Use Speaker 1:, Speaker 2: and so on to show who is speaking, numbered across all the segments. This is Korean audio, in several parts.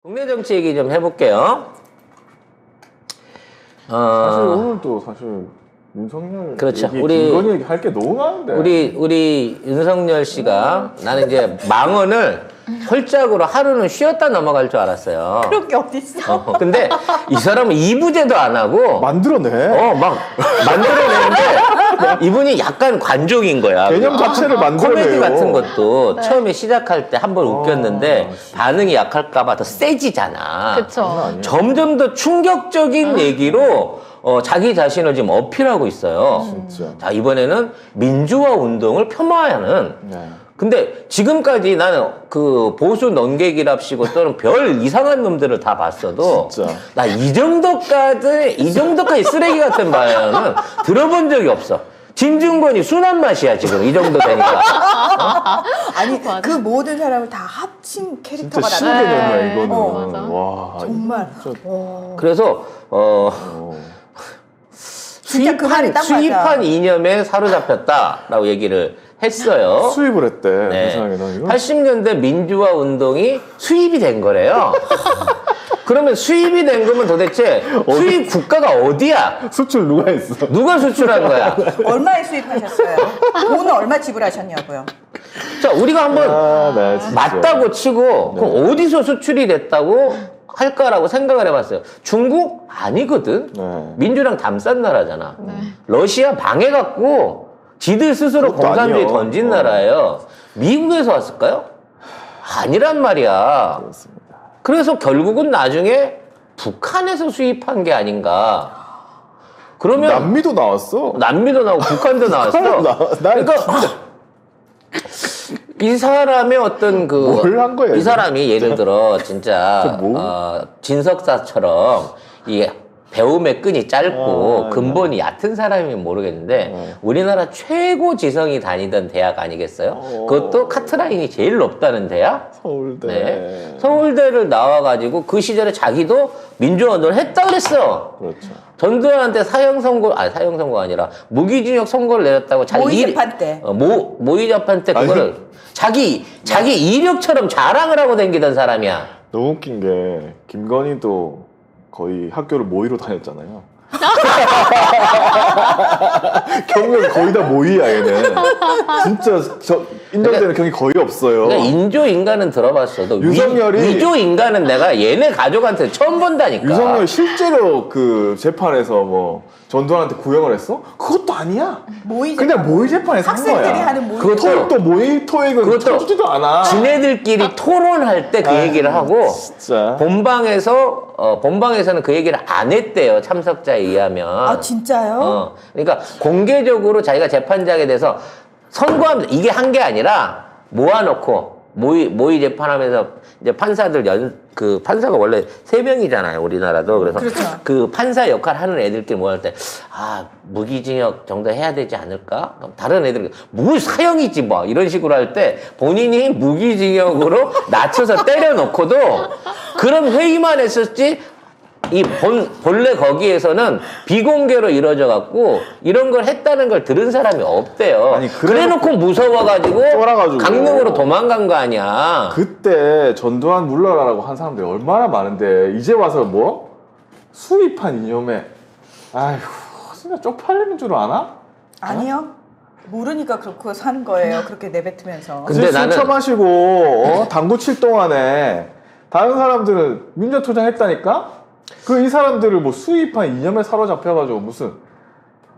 Speaker 1: 국내 정치 얘기 좀 해볼게요.
Speaker 2: 사실 오늘도 사실 윤석열
Speaker 1: 그렇죠.
Speaker 2: 얘기, 김건희 얘기 할 게 너무 많은데.
Speaker 1: 우리 윤석열 씨가 나는 이제 망언을 홀짝으로 하루는 쉬었다 넘어갈 줄 알았어요.
Speaker 3: 그런 게 어딨어?
Speaker 1: 근데 이 사람은 이부제도 안 하고
Speaker 2: 만들어내.
Speaker 1: 막 만들어내는데 이분이 약간 관종인 거야.
Speaker 2: 개념 자체를 만들어내요.
Speaker 1: 코미디 같은 것도
Speaker 3: 네.
Speaker 1: 처음에 시작할 때 한 번 웃겼는데 반응이 약할까봐 더 세지잖아.
Speaker 3: 그쵸.
Speaker 1: 점점 더 충격적인 얘기로 자기 자신을 지금 어필하고 있어요.
Speaker 2: 진짜.
Speaker 1: 자, 이번에는 민주화 운동을 폄하하는.
Speaker 2: 네.
Speaker 1: 근데 지금까지 나는 그 보수 넘개기랍시고 또는 별 이상한 놈들을 다 봤어도
Speaker 2: 진짜.
Speaker 1: 나 이 정도까지 쓰레기 같은 발언은 들어본 적이 없어. 진중권이 순한 맛이야 지금 이 정도 되니까.
Speaker 3: 아니
Speaker 4: 맞아.
Speaker 3: 그 모든 사람을 다 합친
Speaker 2: 진짜
Speaker 3: 캐릭터가
Speaker 2: 신개념이야
Speaker 4: 네.
Speaker 2: 이거는.
Speaker 4: 맞아.
Speaker 2: 와.
Speaker 3: 정말.
Speaker 2: 진짜.
Speaker 1: 그래서
Speaker 3: 진짜 그 말이 딱 맞아.
Speaker 1: 수입한 이념에 사로잡혔다라고 얘기를 했어요.
Speaker 2: 수입을 했대.
Speaker 1: 네.
Speaker 2: 세상에 너 이거.
Speaker 1: 80년대 민주화 운동이 수입이 된 거래요. 그러면 수입이 된 거면 도대체 수입 국가가 어디야?
Speaker 2: 수출 누가 했어?
Speaker 1: 누가 수출한 거야?
Speaker 3: 얼마에 수입하셨어요? 돈은 얼마 지불하셨냐고요?
Speaker 1: 자, 우리가 한번
Speaker 2: 네, 진짜.
Speaker 1: 맞다고 치고 그럼 어디서 수출이 됐다고 할까라고 생각을 해봤어요. 중국? 아니거든.
Speaker 2: 네.
Speaker 1: 민주랑 담싼 나라잖아.
Speaker 4: 네.
Speaker 1: 러시아 방해갖고 지들 스스로
Speaker 2: 그것도
Speaker 1: 공산주의
Speaker 2: 아니요.
Speaker 1: 던진 나라예요. 미국에서 왔을까요? 아니란 말이야.
Speaker 2: 그렇습니다.
Speaker 1: 그래서 결국은 나중에 북한에서 수입한 게 아닌가. 그러면
Speaker 2: 남미도 나왔어.
Speaker 1: 남미도 나오고 북한도 나왔어. 그러니까 이 사람의 어떤
Speaker 2: 뭘 한 거야,
Speaker 1: 이
Speaker 2: 이거?
Speaker 1: 사람이 예를 들어 진짜
Speaker 2: 뭐?
Speaker 1: 진석사처럼 이 배움의 끈이 짧고
Speaker 2: 아,
Speaker 1: 근본이 얕은 사람이면 모르겠는데 우리나라 최고 지성이 다니던 대학 아니겠어요? 그것도 카트라인이 제일 높다는 대학.
Speaker 2: 서울대.
Speaker 1: 네. 서울대를 나와가지고 그 시절에 자기도 민주화운동을 했다 그랬어.
Speaker 2: 그렇죠.
Speaker 1: 전두환한테 사형 선고가 아니라 무기징역 선고를 내렸다고 자기
Speaker 3: 모의재판 때.
Speaker 1: 모의재판 때 그거를 자기 이력처럼 자랑을 하고 다니던 사람이야.
Speaker 2: 너무 웃긴 게 김건희도 거의 학교를 모의로 다녔잖아요. 경력이 거의 다 모의야 얘는. 진짜 인정되는 경이 거의 없어요.
Speaker 1: 그러니까 인조 인간은 들어봤어도
Speaker 2: 윤석열이-
Speaker 1: 위조 인간은 내가 얘네 가족한테 처음 본다니까.
Speaker 2: 윤석열 실제로 그 재판에서 뭐 전두환한테 구형을 했어? 그것도 아니야.
Speaker 3: 모의
Speaker 2: 그냥 모의 재판에서 한
Speaker 3: 학생들이
Speaker 2: 거야.
Speaker 3: 하는 모의
Speaker 1: 그것도-
Speaker 2: 토익도 모의 토익은
Speaker 1: 그것도
Speaker 2: 쳐주지도 않아.
Speaker 1: 지네들끼리 토론할 때 그 얘기를 하고
Speaker 2: 진짜.
Speaker 1: 본방에서는 그 얘기를 안 했대요. 참석자에 의하면.
Speaker 3: 아 진짜요?
Speaker 1: 그러니까 공개적으로 자기가 재판장에 대해서 선고하면 이게 한 게 아니라 모아놓고 모의 재판하면서 이제 그 판사가 원래 3명이잖아요 우리나라도. 그래서
Speaker 3: 그렇죠.
Speaker 1: 그 판사 역할 하는 애들끼리 모을 때 무기징역 정도 해야 되지 않을까? 그럼 다른 애들 뭘 사형이지 뭐 이런 식으로 할 때 본인이 무기징역으로 낮춰서 때려놓고도 그런 회의만 했었지. 본래 거기에서는 비공개로 이루어져 갖고 이런 걸 했다는 걸 들은 사람이 없대요.
Speaker 2: 아니,
Speaker 1: 그래 놓고 무서워가지고
Speaker 2: 쫄아가지고.
Speaker 1: 강릉으로 도망간 거 아니야.
Speaker 2: 그때 전두환 물러라라고 한 사람들이 얼마나 많은데 이제 와서 뭐? 수입한 이념에 아휴 진짜 쪽팔리는 줄 아나?
Speaker 3: 아니요. 모르니까 그렇고 사는 거예요. 그렇게 내뱉으면서.
Speaker 1: 근데
Speaker 2: 술
Speaker 1: 나는-
Speaker 2: 처마시고 당구 칠 동안에 다른 사람들은 민주투쟁 했다니까? 그 이 사람들을 뭐 수입한 이념에 사로잡혀가지고 무슨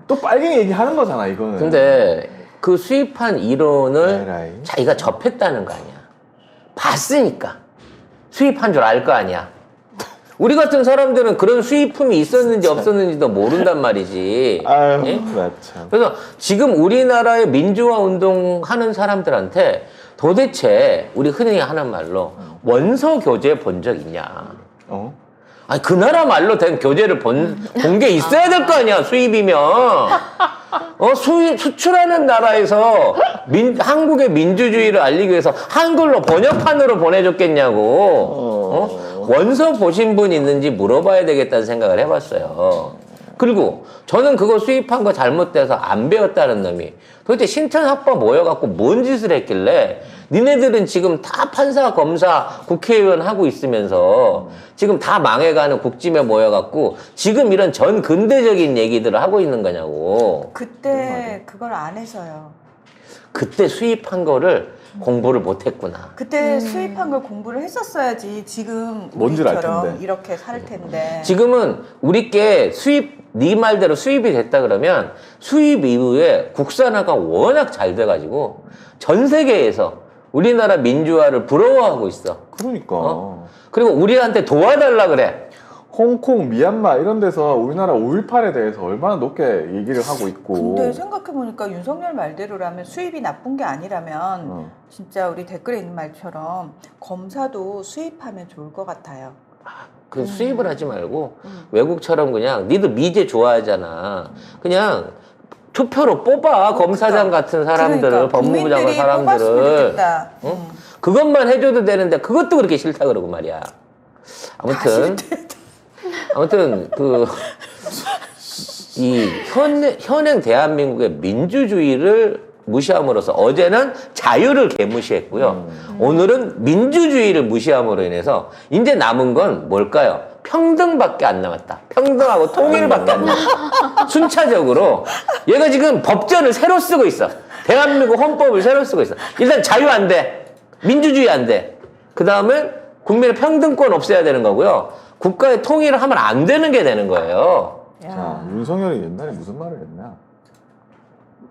Speaker 2: 또 빨갱이 얘기하는 거잖아 이거는.
Speaker 1: 근데 그 수입한 이론을
Speaker 2: 에라이.
Speaker 1: 자기가 접했다는 거 아니야. 봤으니까 수입한 줄 알 거 아니야. 우리 같은 사람들은 그런 수입품이 있었는지 없었는지도 모른단 말이지.
Speaker 2: 아유
Speaker 1: 예?
Speaker 2: 나 참.
Speaker 1: 그래서 지금 우리나라의 민주화 운동 하는 사람들한테 도대체 우리 흔히 하는 말로 원서 교재 본 적 있냐?
Speaker 2: 어?
Speaker 1: 아니 그 나라 말로 된 교재를 본 게 있어야 될 거 아니야 수입이면. 수출하는 나라에서 한국의 민주주의를 알리기 위해서 한글로 번역판으로 보내줬겠냐고. 원서 보신 분 있는지 물어봐야 되겠다는 생각을 해봤어요. 그리고 저는 그거 수입한 거 잘못돼서 안 배웠다는 놈이 도대체 신천학파 모여갖고 뭔 짓을 했길래 니네들은 지금 다 판사, 검사, 국회의원 하고 있으면서 지금 다 망해가는 국짐에 모여갖고 지금 이런 전 근대적인 얘기들을 하고 있는 거냐고.
Speaker 3: 그때 그걸 안 해서요.
Speaker 1: 그때 수입한 거를 공부를 못했구나.
Speaker 3: 그때 수입한 걸 공부를 했었어야지 지금
Speaker 2: 뭔지를 알
Speaker 3: 우리처럼
Speaker 2: 텐데.
Speaker 3: 이렇게 살 텐데.
Speaker 1: 지금은 우리께 수입, 네 말대로 수입이 됐다 그러면 수입 이후에 국산화가 워낙 잘 돼가지고 전 세계에서 우리나라 민주화를 부러워하고 있어.
Speaker 2: 그러니까.
Speaker 1: 그리고 우리한테 도와달라 그래.
Speaker 2: 홍콩, 미얀마 이런 데서 우리나라 5.18에 대해서 얼마나 높게 얘기를 하고 있고.
Speaker 3: 근데 생각해보니까 윤석열 말대로라면 수입이 나쁜 게 아니라면 진짜 우리 댓글에 있는 말처럼 검사도 수입하면 좋을 것 같아요.
Speaker 1: 그 수입을 하지 말고 외국처럼 그냥 니들 미제 좋아하잖아. 그냥 투표로 뽑아 검사장 같은 사람들을
Speaker 3: 그러니까,
Speaker 1: 법무부 장관
Speaker 3: 국민들이 뽑았으면
Speaker 1: 사람들을
Speaker 3: 좋겠다.
Speaker 1: 응? 그것만 해줘도 되는데 그것도 그렇게 싫다 그러고 말이야. 아무튼 그 이 현행 대한민국의 민주주의를 무시함으로써 어제는 자유를 개무시했고요. 오늘은 민주주의를 무시함으로 인해서 이제 남은 건 뭘까요? 평등밖에 안 남았다. 평등하고 통일밖에 안 남았다. 순차적으로 얘가 지금 법전을 새로 쓰고 있어. 대한민국 헌법을 새로 쓰고 있어. 일단 자유 안 돼. 민주주의 안 돼. 그 다음에 국민의 평등권 없애야 되는 거고요. 국가의 통일을 하면 안 되는 게 되는 거예요.
Speaker 2: 자, 윤석열이 옛날에 무슨 말을 했냐?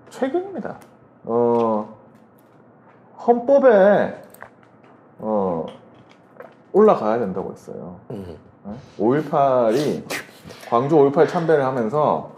Speaker 2: 최근입니다. 헌법에 올라가야 된다고 했어요. 5.18이 광주 5.18 참배를 하면서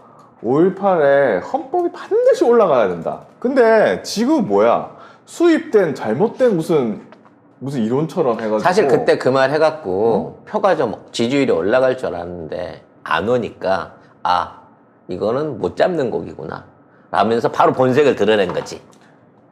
Speaker 2: 5.18에 헌법이 반드시 올라가야 된다. 근데 지금 뭐야? 수입된 잘못된 무슨 이론처럼 해가지고
Speaker 1: 사실 그때 그 말 해갖고 표가 좀 지지율이 올라갈 줄 알았는데 안 오니까 아 이거는 못 잡는 곡이구나 라면서 바로 본색을 드러낸 거지.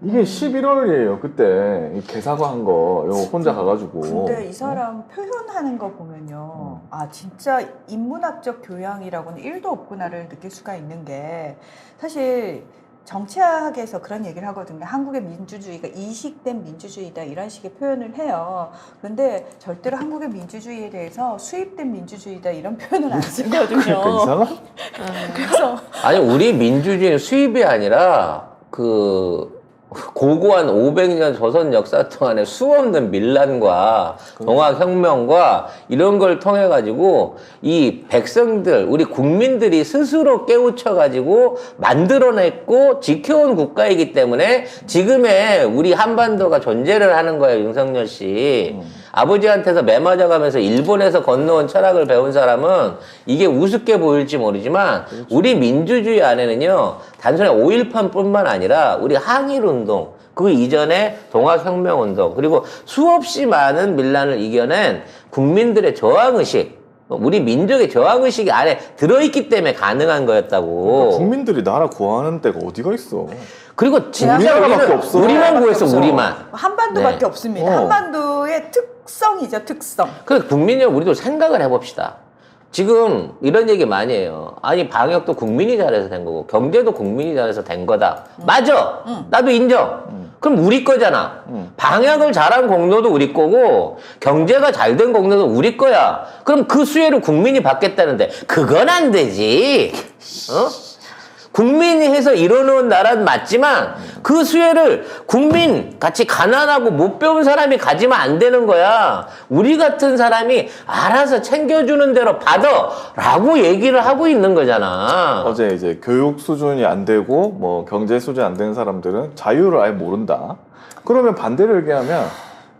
Speaker 2: 이게 11월이에요. 그때 이 개사과한 거 이거 혼자 가가지고.
Speaker 3: 근데 이 사람 표현하는 거 보면요. 아 진짜 인문학적 교양이라고는 1도 없구나를 느낄 수가 있는 게 사실 정치학에서 그런 얘기를 하거든요. 한국의 민주주의가 이식된 민주주의다 이런 식의 표현을 해요. 그런데 절대로 한국의 민주주의에 대해서 수입된 민주주의다 이런 표현을 안 쓰거든요.
Speaker 2: 그러니까 이상한?
Speaker 3: 그래서
Speaker 1: 아니 우리 민주주의는 수입이 아니라 그 고고한 500년 조선 역사 동안의 수없는 밀란과 동학혁명과 이런 걸 통해 가지고 이 백성들 우리 국민들이 스스로 깨우쳐 가지고 만들어냈고 지켜온 국가이기 때문에 지금의 우리 한반도가 존재를 하는 거예요. 윤석열 씨 아버지한테서 매맞아가면서 일본에서 건너온 철학을 배운 사람은 이게 우습게 보일지 모르지만 우리 민주주의 안에는요 단순히 5.18뿐만 아니라 우리 항일운동 그 이전에 동학혁명운동 그리고 수없이 많은 밀란을 이겨낸 국민들의 저항의식 우리 민족의 저항의식이 안에 들어있기 때문에 가능한 거였다고.
Speaker 2: 그러니까 국민들이 나라 구하는 데가 어디가 있어?
Speaker 1: 그리고 진짜
Speaker 2: 우리나라밖에 없어.
Speaker 1: 우리만 구했어. 우리만.
Speaker 3: 한반도밖에
Speaker 1: 네.
Speaker 3: 없습니다. 한반도의 특성이죠. 특성.
Speaker 1: 그래서 국민이 우리도 생각을 해봅시다. 지금 이런 얘기 많이 해요. 아니 방역도 국민이 잘해서 된 거고 경제도 국민이 잘해서 된 거다. 맞아. 나도 인정. 그럼 우리 거잖아. 방역을 잘한 공로도 우리 거고 경제가 잘 된 공로도 우리 거야. 그럼 그 수혜를 국민이 받겠다는데 그건 안 되지. 국민이 해서 이뤄놓은 나라는 맞지만 그 수혜를 국민 같이 가난하고 못 배운 사람이 가지면 안 되는 거야. 우리 같은 사람이 알아서 챙겨주는 대로 받아라고 얘기를 하고 있는 거잖아.
Speaker 2: 어제 이제 교육 수준이 안 되고 뭐 경제 수준이 안 되는 사람들은 자유를 아예 모른다. 그러면 반대를 얘기하면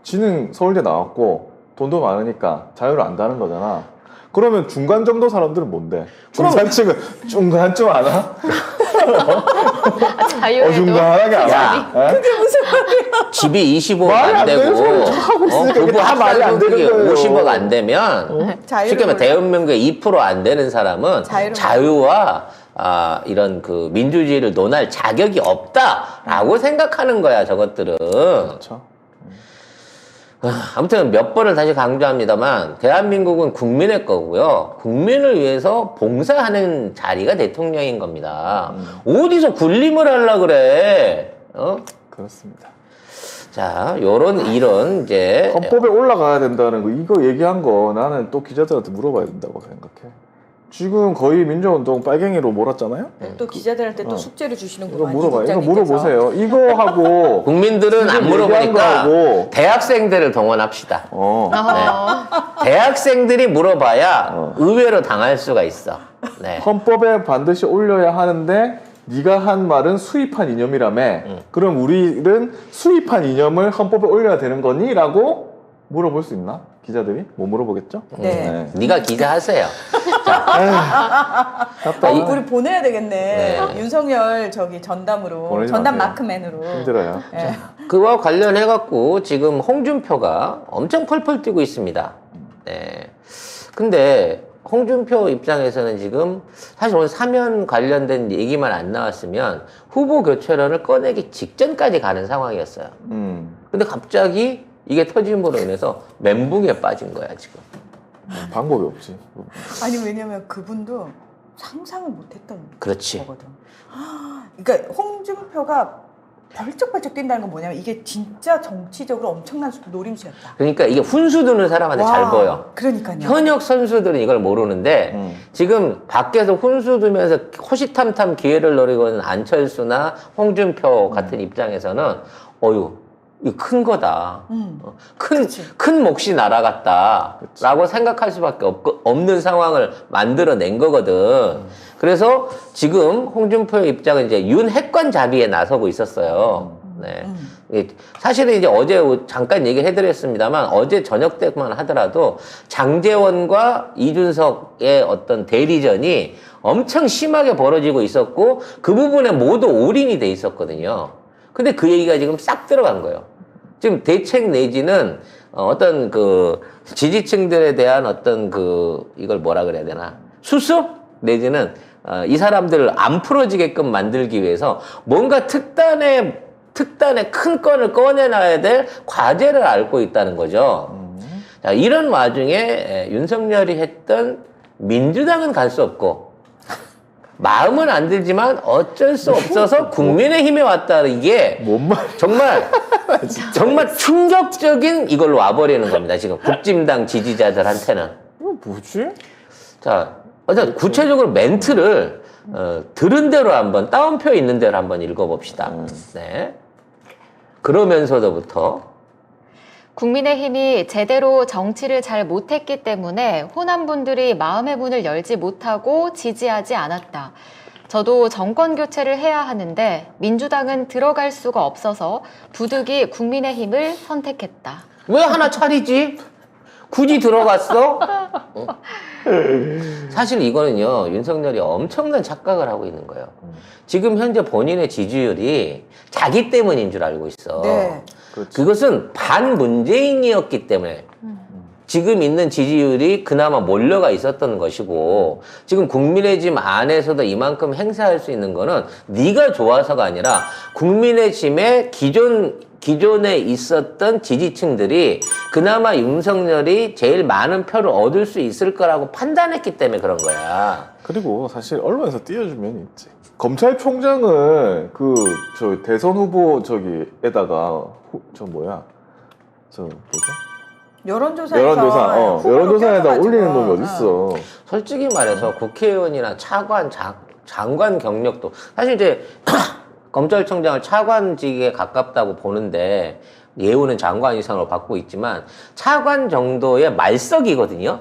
Speaker 2: 지는 서울대 나왔고 돈도 많으니까 자유를 안다는 거잖아. 그러면 중간 정도 사람들은 뭔데? 중산층은 중간쯤 아나?
Speaker 4: 자유에도
Speaker 2: 어중간하게 알아.
Speaker 1: 야.
Speaker 3: 그게 무슨 말이야?
Speaker 1: 집이 25억
Speaker 2: 말이
Speaker 1: 안
Speaker 2: 안 되는
Speaker 1: 되고
Speaker 2: 소리 하고 있으니까 이게
Speaker 1: 부부
Speaker 2: 다 말이 안 되는
Speaker 1: 합산소득이
Speaker 2: 거예요.
Speaker 1: 50억 안 되면 쉽게 말해 대한민국의 2%안 되는 사람은 자유와 이런 그 민주주의를 논할 자격이 없다라고 생각하는 거야 저것들은.
Speaker 2: 그렇죠.
Speaker 1: 아무튼 몇 번을 다시 강조합니다만 대한민국은 국민의 거고요. 국민을 위해서 봉사하는 자리가 대통령인 겁니다. 어디서 군림을 하려 그래?
Speaker 2: 그렇습니다.
Speaker 1: 자, 이런 이제
Speaker 2: 헌법에 올라가야 된다는 거 이거 얘기한 거 나는 또 기자들한테 물어봐야 된다고 생각해. 지금 거의 민주운동 빨갱이로 몰았잖아요.
Speaker 3: 또 기자들한테 또 숙제를
Speaker 2: 이거
Speaker 3: 주시는구만.
Speaker 2: 물어봐요. 이거
Speaker 3: 국장님께서.
Speaker 2: 물어보세요. 이거 하고
Speaker 1: 국민들은 안
Speaker 2: 지금
Speaker 1: 물어보니까
Speaker 2: 얘기한 거하고.
Speaker 1: 대학생들을 동원합시다.
Speaker 3: 어.
Speaker 1: 대학생들이 물어봐야 의외로 당할 수가 있어. 네.
Speaker 2: 헌법에 반드시 올려야 하는데 네가 한 말은 수입한 이념이라며. 그럼 우리는 수입한 이념을 헌법에 올려야 되는 거니? 라고 물어볼 수 있나? 기자들이? 못 물어보겠죠?
Speaker 3: 네.
Speaker 1: 네가 기자 하세요.
Speaker 3: 우리 보내야 되겠네.
Speaker 1: 네.
Speaker 3: 윤석열 전담으로.
Speaker 2: 보내지
Speaker 3: 전담
Speaker 2: 마세요.
Speaker 3: 마크맨으로.
Speaker 2: 힘들어요.
Speaker 3: 네.
Speaker 1: 그와 관련해갖고 지금 홍준표가 엄청 펄펄 뛰고 있습니다. 네. 근데 홍준표 입장에서는 지금 사실 오늘 사면 관련된 얘기만 안 나왔으면 후보 교체론을 꺼내기 직전까지 가는 상황이었어요. 근데 갑자기 이게 터짐으로 인해서 멘붕에 빠진 거야, 지금.
Speaker 2: 방법이 없지.
Speaker 3: 아니 왜냐면 그분도 상상을 못했던
Speaker 1: 그렇지.
Speaker 3: 거거든. 그러니까 홍준표가 벌쩍벌쩍 뛴다는 건 뭐냐면 이게 진짜 정치적으로 엄청난 노림수였다.
Speaker 1: 그러니까 이게 훈수 두는 사람한테 잘
Speaker 3: 와,
Speaker 1: 보여.
Speaker 3: 그러니까요.
Speaker 1: 현역 선수들은 이걸 모르는데 지금 밖에서 훈수 두면서 호시탐탐 기회를 노리고 있는 안철수나 홍준표 같은 입장에서는 어휴 이거 큰 거다. 큰 몫이 날아갔다라고 생각할 수밖에 없는 상황을 만들어낸 거거든. 그래서 지금 홍준표의 입장은 이제 윤핵관 자비에 나서고 있었어요. 네. 사실은 이제 어제 잠깐 얘기를 해드렸습니다만 어제 저녁 때만 하더라도 장제원과 이준석의 어떤 대리전이 엄청 심하게 벌어지고 있었고 그 부분에 모두 올인이 돼 있었거든요. 근데 그 얘기가 지금 싹 들어간 거예요. 지금 대책 내지는 어떤 그 지지층들에 대한 어떤 이걸 뭐라 그래야 되나 수습 내지는 이 사람들을 안 풀어지게끔 만들기 위해서 뭔가 특단의 큰 건을 꺼내놔야 될 과제를 앓고 있다는 거죠. 자, 이런 와중에 윤석열이 했던 민주당은 갈 수 없고 마음은 안 들지만 어쩔 수 없어서 국민의힘에 왔다는 이게
Speaker 2: 뭔 말?
Speaker 1: 정말 충격적인 이걸로 와버리는 겁니다. 지금 국진당 지지자들한테는.
Speaker 2: 이거 뭐지?
Speaker 1: 자, 어쨌든 구체적으로 멘트를 들은 대로 한번 따옴표 있는 대로 한번 읽어봅시다. 네. 그러면서도부터
Speaker 4: 국민의힘이 제대로 정치를 잘 못했기 때문에 호남분들이 마음의 문을 열지 못하고 지지하지 않았다. 저도 정권 교체를 해야 하는데 민주당은 들어갈 수가 없어서 부득이 국민의힘을 선택했다.
Speaker 1: 왜 하나 차리지? 굳이 들어갔어? 사실 이거는요, 윤석열이 엄청난 착각을 하고 있는 거예요. 지금 현재 본인의 지지율이 자기 때문인 줄 알고 있어.
Speaker 3: 네.
Speaker 1: 그것은 반문재인이었기 때문에 지금 있는 지지율이 그나마 몰려가 있었던 것이고 지금 국민의힘 안에서도 이만큼 행사할 수 있는 거는 네가 좋아서가 아니라 국민의힘의 기존에 있었던 지지층들이 그나마 윤석열이 제일 많은 표를 얻을 수 있을 거라고 판단했기 때문에 그런 거야.
Speaker 2: 그리고 사실 언론에서 띄워주면 있지. 검찰총장을 저 대선 후보 저기에다가 뭐죠?
Speaker 3: 여론조사에서
Speaker 2: 여론조사에다
Speaker 3: 껴가지고.
Speaker 2: 올리는 놈이 어딨어.
Speaker 1: 솔직히 말해서 국회의원이나 차관, 장관 경력도 사실 이제 검찰총장을 차관직에 가깝다고 보는데 예우는 장관 이상으로 받고 있지만 차관 정도의 말석이거든요.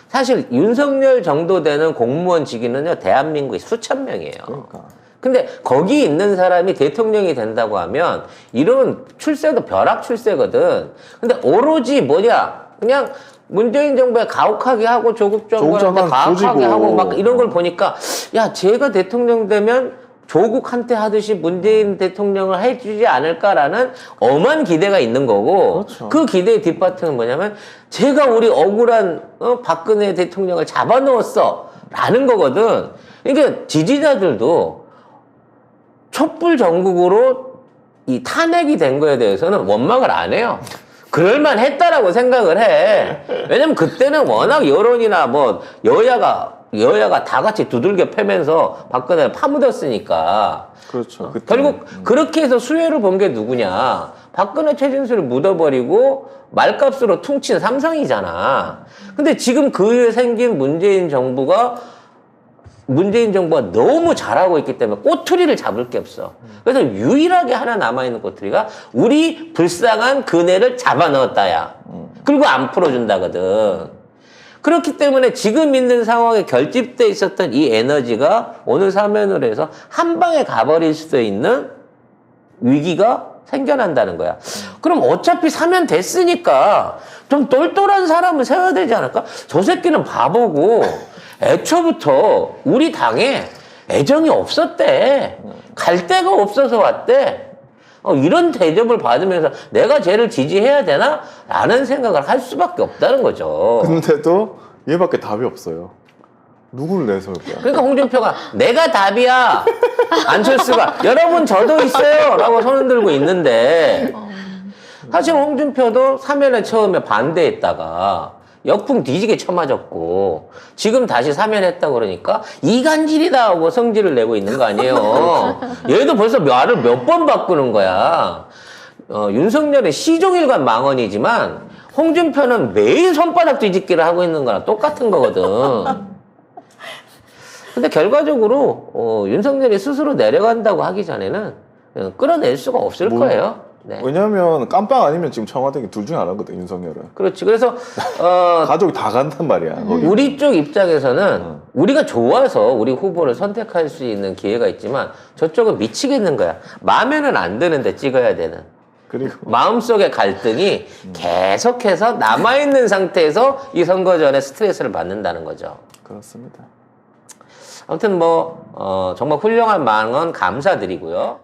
Speaker 1: 사실 윤석열 정도 되는 공무원 직위는요 대한민국에 수천 명이에요.
Speaker 2: 그러니까.
Speaker 1: 근데 거기 있는 사람이 대통령이 된다고 하면 이런 출세도 벼락 출세거든. 근데 오로지 그냥 문재인 정부에 가혹하게 하고 조국 정부한테 가혹하게
Speaker 2: 조지고.
Speaker 1: 하고 막 이런 걸 보니까 야 제가 대통령 되면 조국한테 하듯이 문재인 대통령을 해주지 않을까라는 엄한 기대가 있는 거고
Speaker 2: 그렇죠.
Speaker 1: 그 기대의 뒷바탕은 뭐냐면 제가 우리 억울한 박근혜 대통령을 잡아놓았어 라는 거거든. 그러니까 지지자들도 촛불 전국으로 이 탄핵이 된 거에 대해서는 원망을 안 해요. 그럴만 했다라고 생각을 해. 왜냐면 그때는 워낙 여론이나 뭐 여야가 다 같이 두들겨 패면서 박근혜를 파묻었으니까.
Speaker 2: 그렇죠. 그때는.
Speaker 1: 결국 그렇게 해서 수혜를 본 게 누구냐. 박근혜 최진수를 묻어버리고 말값으로 퉁친 삼성이잖아. 근데 지금 그 이후에 생긴 문재인 정부가 너무 잘하고 있기 때문에 꼬투리를 잡을 게 없어. 그래서 유일하게 하나 남아있는 꼬투리가 우리 불쌍한 그네를 잡아 넣었다야. 그리고 안 풀어준다거든. 그렇기 때문에 지금 있는 상황에 결집돼 있었던 이 에너지가 오늘 사면으로 해서 한 방에 가버릴 수도 있는 위기가 생겨난다는 거야. 그럼 어차피 사면 됐으니까 좀 똘똘한 사람을 세워야 되지 않을까? 저 새끼는 바보고 애초부터 우리 당에 애정이 없었대. 갈 데가 없어서 왔대. 이런 대접을 받으면서 내가 쟤를 지지해야 되나? 라는 생각을 할 수밖에 없다는 거죠.
Speaker 2: 근데도 얘밖에 답이 없어요. 누구를 내세울 거야?
Speaker 1: 그러니까 홍준표가 내가 답이야. 안철수가 여러분 저도 있어요. 라고 손을 들고 있는데 사실 홍준표도 사면에 처음에 반대했다가 역풍 뒤지게 쳐맞았고 지금 다시 사면했다 그러니까 이간질이다 하고 성질을 내고 있는 거 아니에요. 얘도 벌써 말을 몇 번 바꾸는 거야. 윤석열은 시종일관 망언이지만 홍준표는 매일 손바닥 뒤집기를 하고 있는 거랑 똑같은 거거든. 근데 결과적으로 윤석열이 스스로 내려간다고 하기 전에는 끌어낼 수가 없을 거예요. 네.
Speaker 2: 왜냐하면 깜빵 아니면 지금 청와대 둘 중에 하나거든 윤석열은.
Speaker 1: 그렇지. 그래서
Speaker 2: 가족이 다 간단 말이야. 거기.
Speaker 1: 우리 쪽 입장에서는 우리가 좋아서 우리 후보를 선택할 수 있는 기회가 있지만 저쪽은 미치겠는 거야. 마음에는 안 드는데 찍어야 되는.
Speaker 2: 그리고
Speaker 1: 마음속의 갈등이 계속해서 남아있는 상태에서 이 선거 전에 스트레스를 받는다는 거죠.
Speaker 2: 그렇습니다.
Speaker 1: 아무튼 정말 훌륭한 망언 감사드리고요.